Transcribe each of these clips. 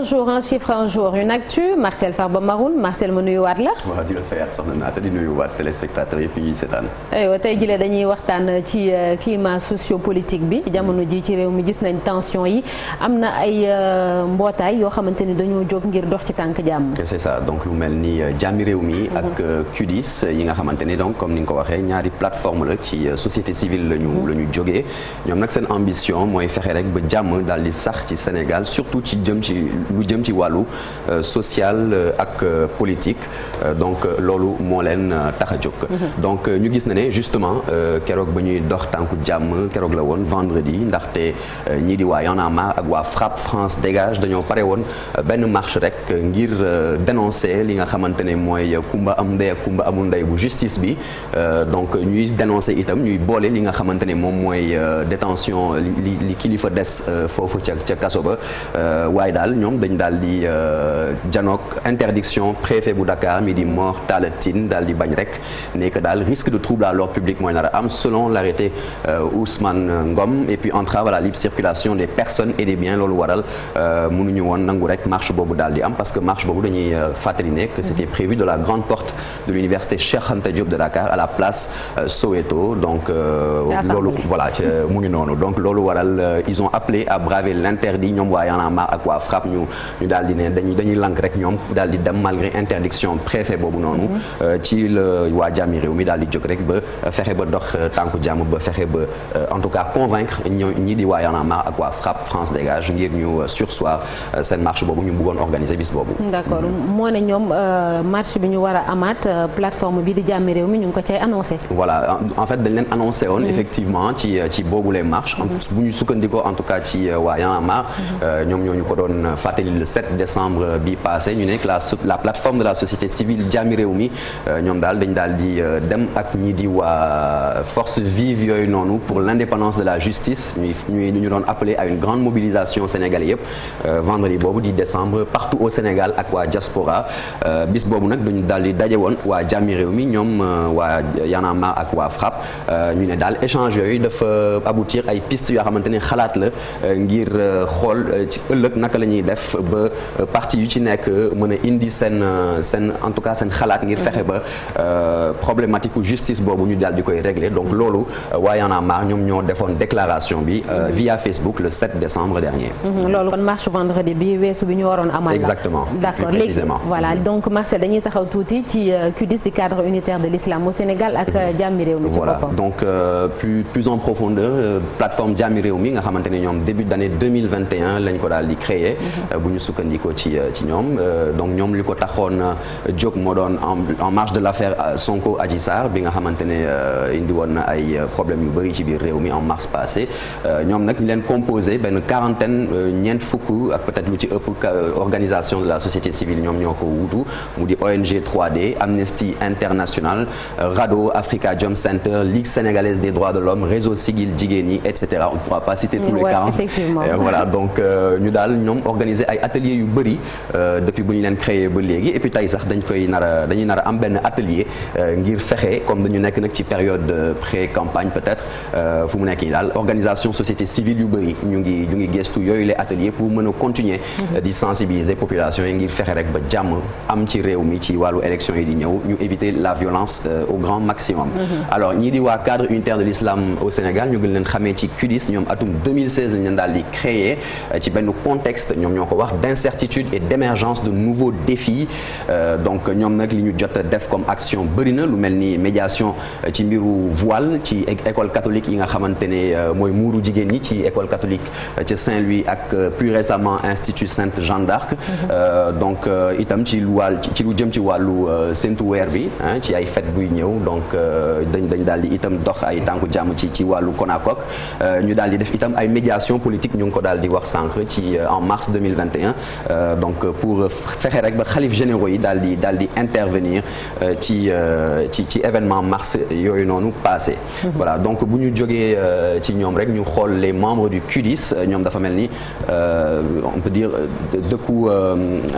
un jour un chiffre un jour une actu Marcel Farba Maroun Marcel ma nuyuwaat la. waaw di la fayaat soxna Naata di nuyuwaat téléspectateurs yëpp ñuy seetaan. aywa tey jii dañuy waxtaan ci climat sociopolitique bi jamono ji ci réew mi gis nañ tension yi am na ay mbootaay yoo xamante ni dañoo jóg ngir dox ci tànk jàmm. c'est ça donc lu mel ni jàmmi réew mi ak CUDIS yi nga xamante ni donc comme ni nga ko waxee ñaari plateforme la ci société civile la ñu jógee ñoom nag seen ambition mooy fexe rek ba jàmm daal di sax ci Sénégal surtout ci lu jëm ci wàllu social ak politique donc loolu moo leen tax a jóg. donc ñu gis na ne justement keroog ba ñuy dox tànku jàmm keroog la woon vendredi ndaxte ñii di waa Y'en a marre ak waa FRAPP France dégage dañoo pare woon benn marche rek ngir dénoncer li nga xamante ne mooy kumba am ndey ak kumba amul ndey bu justice bi donc ñuy dénoncer itam ñuy boole li nga xamante ne moom mooy détention li kilifa des foofu ca kaso ba waaye daal ñoom dañ daal di janook interdiction préfet bu Dakar mi di Mor Talla Tine daal di bañ rek ne que daal risque de trouble à l'ordre public mooy nar a am selon l'arrêté Ousmane Ngom et puis entrave à la libre circulation des personnes et des biens loolu waral mënuñu woon nangu rek marche boobu daal di am parce que marche boobu dañuy fàttali ne que c'était prévu de la grande porte de l'université Cheikh Anta Diop de Dakar à la place Soweto donc loolu voilà mu ngi noonu donc loolu waral ils ont appelé à braver l'interdit ñoom waa Y'en a marre ak waa FRAPP ñu daal di ne dañuy lank rek ñoom daal di dem malgré interdiction préfet boobu noonu ci la waa jàmmi réew mi daal di jóg rek ba fexe ba dox tànku jàmm ba fexe ba en tout cas convaincre ñii di waa Y'en a marre ak waa FRAPP France dégage ngir ñu surseoir seen marche boobu ñu bëggoon organiser bis boobu. d'accord moo ne ñoom marche bi ñu war a amaat plateforme bi di jàmmi réew mi ñu ngi ko cay annoncé. voilà en fait dañ leen annoncé woon effectivement ci boobu les marches bu ñu sukkandikoo en tout cas ci waa Y'en a marre ñoom ñoo ñu ko doon fàttali le 7 décembre bi passé ñu nekk la plateforme de la société civile jàmmi réew mi ñoom daal dañ daal di dem ak ñi di waa force vive yooyu noonu pour l'indépendance de la justice ñu doon appelé à une grande mobilisation sénégalais yëpp vendredi boobu di décembre partout au Sénégal ak waa diaspora bis boobu nag dañu daal di daje woon waa jàmmi réew mi ñoom waa Y'en a marre ak waa FRAPP ñu ne daal échange yooyu dafa aboutir ay pistes yoo xamante ne xalaat la ngir xool ci ëllëg naka la ñuy def ba parti yu ci nekk mën a indi seen en tout cas seen xalaat ngir fexe ba problématique justice boobu ñu daal di koy régler donc loolu waa Y'en a marre ñoom ñoo defoon déclaration bi via Facebook le 7 décembre dernier. loolu kon marche vendredi bi weesu bi ñu waroon amal. exactement d'accord léegi voilà donc Marcel dañuy taxaw tuuti ci CUDIS di cadre unitaire de l'islam au Sénégal ak jàmmi réew mi ci boppam. voilà donc plus en profondeur plateforme jàmmi réew mi nga xamante ne ñoom début d'année 2021 lañ ko daal di créer bu ñu sukkandikoo ci ñoom donc ñoom li ko taxoon jóg moo doon en marge de l'affaire Sonko Adji Sarr bi nga xamante ne indi woon na ay problèmes yu bëri ci biir réew mi en mars passé ñoom nag ñu leen composé benn quarantaine ñeent fukk ak peut-être lu ci ëpp organisation de la société civile ñoom ñoo ko wutu mu di ONG 3D Amnesty International RADDHO Africa Jom Center Ligue sénégalaise des droits de l'homme Réseau Siggil Jigéen ñi etc. on ne pourra pas citer tous les 40 voilà donc ñu daal ñoom organiser ay ateliers yu bëri depuis bu ñu leen créé ba léegi et puis tey sax dañuy nar a am benn atelier ngir fexe comme dañu nekk nag ci période pré-campagne peut-être fu mu nekk nii daal organisation société civile yu bëri ñu ngi gëstu yooyu les ateliers pour mën a continuer di sensibiliser population yi ngir fexe rek ba jàmm am ci réew mi ci wàllu élection yi di ñëw ñu éviter la violence au grand maximum. alors ñii di waa cadre unitaire de l'islam au Sénégal ñu gën leen xamee ci CUDIS ñoom atum 2016 lañ leen daal di créer ci benn contexte ñoom ñoo ko wax d'incertitude et d'émergence de nouveaux défis donc ñoom nag li ñu jot a def comme action bëri na lu mel ni médiation ci mbiru voile ci école catholique yi nga xamante ne mooy muuru jigéen ñi ci école catholique ci Saint-Louis ak plus récemment Institut Sainte Jeanne d'Arc donc itam ci lu jëm ci wàllu séntu weer bi ci ay fête buy ñëw donc dañ daal di itam dox ay tànku jàmm ci wàllu Konakok ñu daal di def itam ay médiation politique ñu ngi ko daal di wax sànq ci en mars 2021 donc pour fexe rek ba xalif généraux yi daal di intervenir ci événement mars yooyu noonu passé voilà donc bu ñu jógee ci ñoom rek ñu xool les membres du CUDIS ñoom dafa mel ni on peut dire dëkku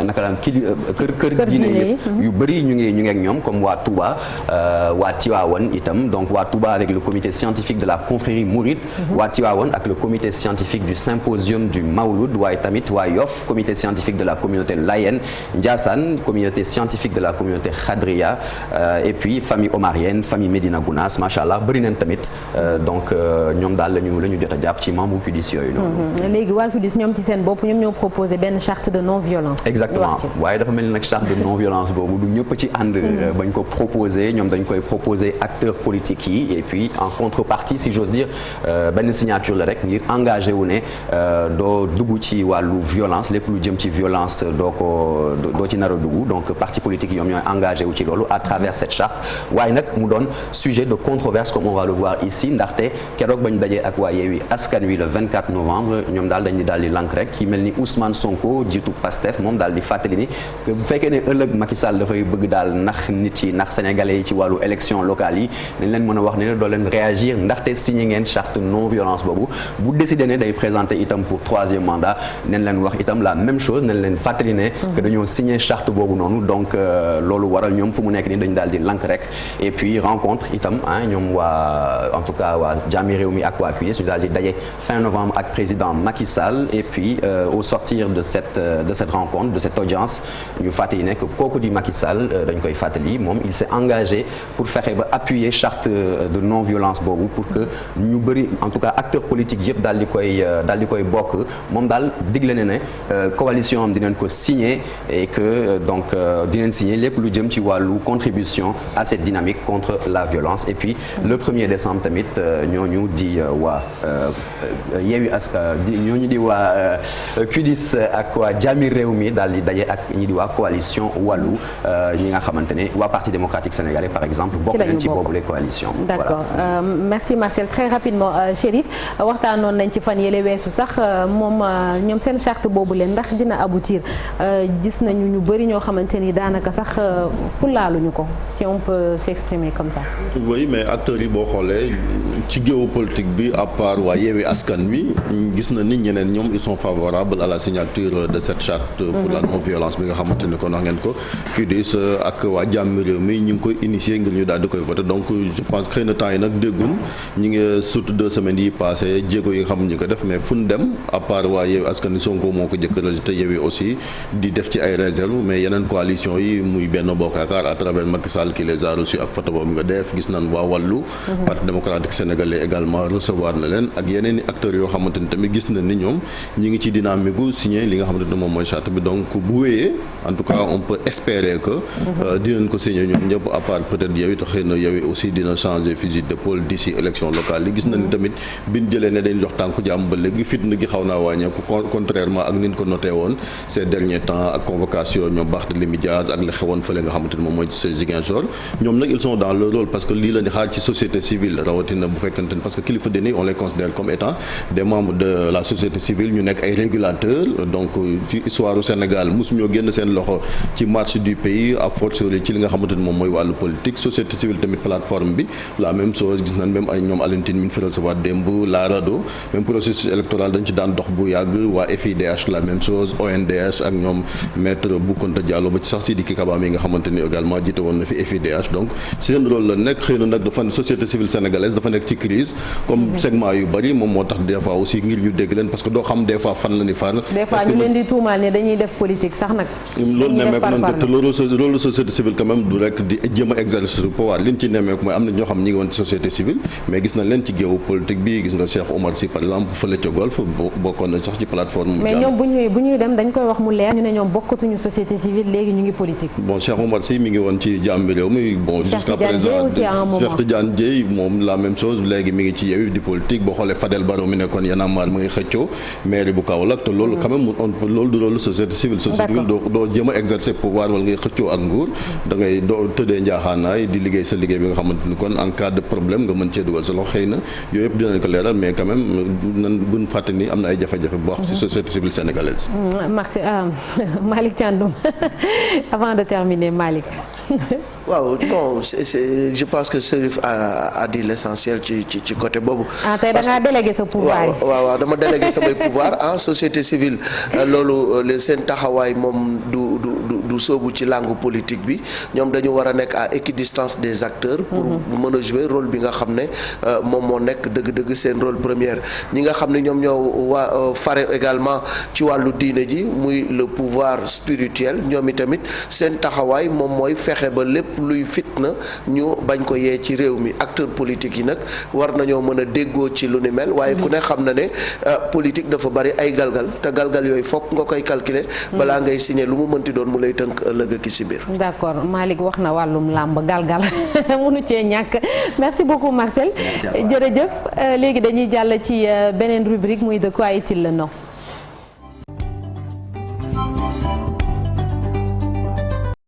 naka la kër diine yu bëri ñu ngi ak ñoom comme waa Touba waa Tivaouane itam donc waa Touba avec le comité scientifique de la confrérie mouride waa Tivaouane ak le comité scientifique du symposium du Mawlud waaye tamit waa Yoff Yoff comité scientifique de la communauté Layène, Ndiassane communauté scientifique de la communauté Khadria et puis famille omarienne famille Médina Gounass macha allah bëri nañ tamit donc ñoom daal la ñu jot a jàpp ci membre QDIS yooyu noonu. léegi waa QDIS ñoom ci seen bopp ñoom ñoo proposé benn charte de non violence. exactement waaye dafa mel ni nag charte de non violence boobu du ñëpp ci ànd. bañ ko proposé ñoom dañ koy proposé acteurs politiques yi et puis en contrepartie si j'ose dire benn signature la rek ngir engagé wu ne doo dugg ci wàllu violence lépp lu jëm ci violence doo ci nar a dugg donc parti politique yi ñoom ñooy engagé wu ci loolu à travers cette charte waaye nag mu doon sujet de controverse comme on va le voir ici ndaxte keroog bañ dajee ak waa Yewwi Askan Wi le 24 novembre ñoom daal di lank rek ki mel ni Ousmane Sonko jiitu Pastef moom daal di fàttali ni bu fekkee ne ëllëg Macky Sall dafay bëgg daal nax nit yi nax sénégalais yi ci wàllu élection locale yi dañ leen mën a wax ne doo leen réagir ndaxte signé ngeen charte non violence boobu bu décidé ne day présenter itam pour 3e mandat nañ leen wax itam la même chose nañ leen fàttali ne que dañoo signé charte boobu noonu donc loolu waral ñoom fu mu nekk nii dañ daal di lank rek et puis rencontre itam ñoom waa en tout cas waa Jàmmi Réew mi ak waa QDIS ñu daal di daje fin novembre ak président Macky Sall et puis au sortir de cette rencontre de cette audience ñu fàttali ne que kooku di Macky Sall dañ koy fàttali moom il s'est engagé pour fexe ba appuyer charte de non violence boobu pour que ñu bëri en tout cas acteurs politiques yëpp daal di koy bokk moom daal digle ne coalition am dinañ ko signer et que donc dinañ signer lépp lu jëm ci wàllu contribution à cette dynamique contre la violence et puis le 1er décembre tamit ñooñu di waa Yewwi ñooñu di waa QDIS ak waa Jàmmi Réew mi daal di daje ak ñi di waa coalition wàllu ñi nga xamante ne waa Parti démocratique sénégalais par exemple bokk nañ ci boobu les coalitions. D'accord merci Marcel très rapidement Chérif waxtaanoon nañ ci fan yële weesu sax moom ñoom seen charte boobu leen ndax dina aboutir gis nañu ñu bëri ñoo xamante ni daanaka sax fulaaluñu ko si on peut s'exprimer comme ça. oui mais acteurs yi boo xoolee ci géopolitique bi à part waa Yewwi Askan Wi gis na ni ñeneen ñoom ils sont favorables à la signature de cette charte pour la non violence bi nga xamante ni kon wax ngeen ko QDIS ak waa Jàmmi Réew mi ñu ngi koy initier ngir ñu daal di koy voter donc je pense xëy na temps yi nag déggun ñi ngi surtout 2 semaines yi passé jéego yi nga xam ñu ko def mais fu ñu dem à part waa Yewwi Askan Wi Sonko moo ko jëkk rejeté Yewwi aussi di def ci ay réserve mais yeneen coalition yi muy Benno Bokk Yaakaar à travers Macky Sall qui les a reçus ak photo boobu nga def gis nañ waa Wallu Parti démocratique sénégalais également recevoir na leen ak yeneen i acteurs yoo xamante ni tamit gis nañ ni ñoom ñi ngi ci dynamique gu signé li nga xamante ni moom mooy charte bi donc bu wéyee en tout cas on peut espérer que dinañ ko signé ñoom ñëpp à part peut-être Yewwi te xëy na Yewwi aussi dina changer fusil d'épaule d'ici élection locale yi gis nañ ni tamit biñ jëlee ne dañ jox tànku jàmm ba léegi fitna gi xaw naa wàññeeku contrairement ak niñ ko noté woon ces derniers temps ak convocation ñoom Barthélémy Dias ak li xewoon fële nga xamante ni moom mooy ci Ziguinchor ñoom nag ils sont dans le rôle parce que lii la di xaar ci société civile rawatina bu fekkente ni parce que kilifa diine on les considère comme étant des membres de la société civile ñu nekk ay régulateurs donc ci histoire du Sénégal mosuñoo génn seen loxo ci marche du pays à fortiori ci li nga xamante ni moom mooy wàllu politique société civile tamit plateforme bi la même chose gis nañ même ay ñoom Alioune min fi recevoir démb la RADDHO même processus électoral dañ ci daan dox bu yàgg waa FIDH la même chose ONDS ak ñoom maître Boukounta Diallo ba ci sax Sidiki Kaba mi nga xamante ni également jiite woon na fi FIDH donc seen rôle la nekk xëy na nag dafa société civile sénégalaise dafa nekk ci crise comme segment yu bari moom moo tax des fois aussi ngir ñu dégg leen parce que doo xam des fois fan la ni far des fois ñu leen di tuumaal ne dañuy def politique sax nag loolu nemmeeku nañ te loolu société civile quand même du rek di jéem a exercer le pouvoir liñ ci nemmeeku mooy am na ñoo xam ñi ngi woon ci société civile mais gis nañ leen ci géopolitique bi gis nga Cheikh Omar Sy par exemple fële ca Golf bokkoon nañ sax ci plateforme mais ñoom bu ñuy dem dañ koy wax mu leer ñu ne ñoom bokkatuñu société civile léegi ñu ngi politique bon Cheikh Omar Sy mi ngi woon ci Jàmmi Réew mi bon jusqu'à présent Cheikh Tidiane Dièye moom la même chose léegi mi ngi ci Yewwi di politique boo xoolee Fadel Barro mi nekkoon Y'en a marre mu ngi xëccoo maire bu Kaolack te loolu quand même loolu du loolu société civile doo jéem a exercer pouvoir wala ngay xëccoo ak nguur da ngay doo tëddee njaaxaanaay di liggéey sa liggéey bi nga xamante ni kon en cas de problème nga mën cee dugal sa loxo xëy na yooyu yëpp dinañ ko leeral mais quand même nan buñ fàtte ni am na ay jafe-jafe bu wax ci société civile sénégalaise. merci Malick Thiandoum avant de terminer Malick. waaw non je pense que Chérif a dit l'essentiel ci côté boobu. tey da ngaa délégué sa pouvoir yi. waaw dama délégué samay pouvoir en société civile loolu seen taxawaay moom du du soobu ci langue politique bi ñoom dañu war a nekk à équidistance des acteurs pour mën a jouer rôle bi nga xam ne moom moo nekk dëgg-dëgg seen rôle premier ñi nga xam ne ñoom ñoo fare également ci wàllu diine ji muy le pouvoir spirituel ñoom itamit seen taxawaay moom mooy fexe ba lépp luy fitna ñu bañ ko yee ci réew mi acteurs politiques yi nag war nañoo mën a déggoo ci lu ni mel waaye ku ne xam na ne politique dafa bari ay galgal te galgal yooyu fokk nga koy calculer balaa ngay signer lu mu mënti doon mu lay tënk ëllëg ki si biir. D'accord Malick wax na wàllum làmb galgal mënu cee ñàkk merci beaucoup Marcel. jërëjëf léegi dañuy jàll ci beneen rubrique muy de quoi est-il le nom.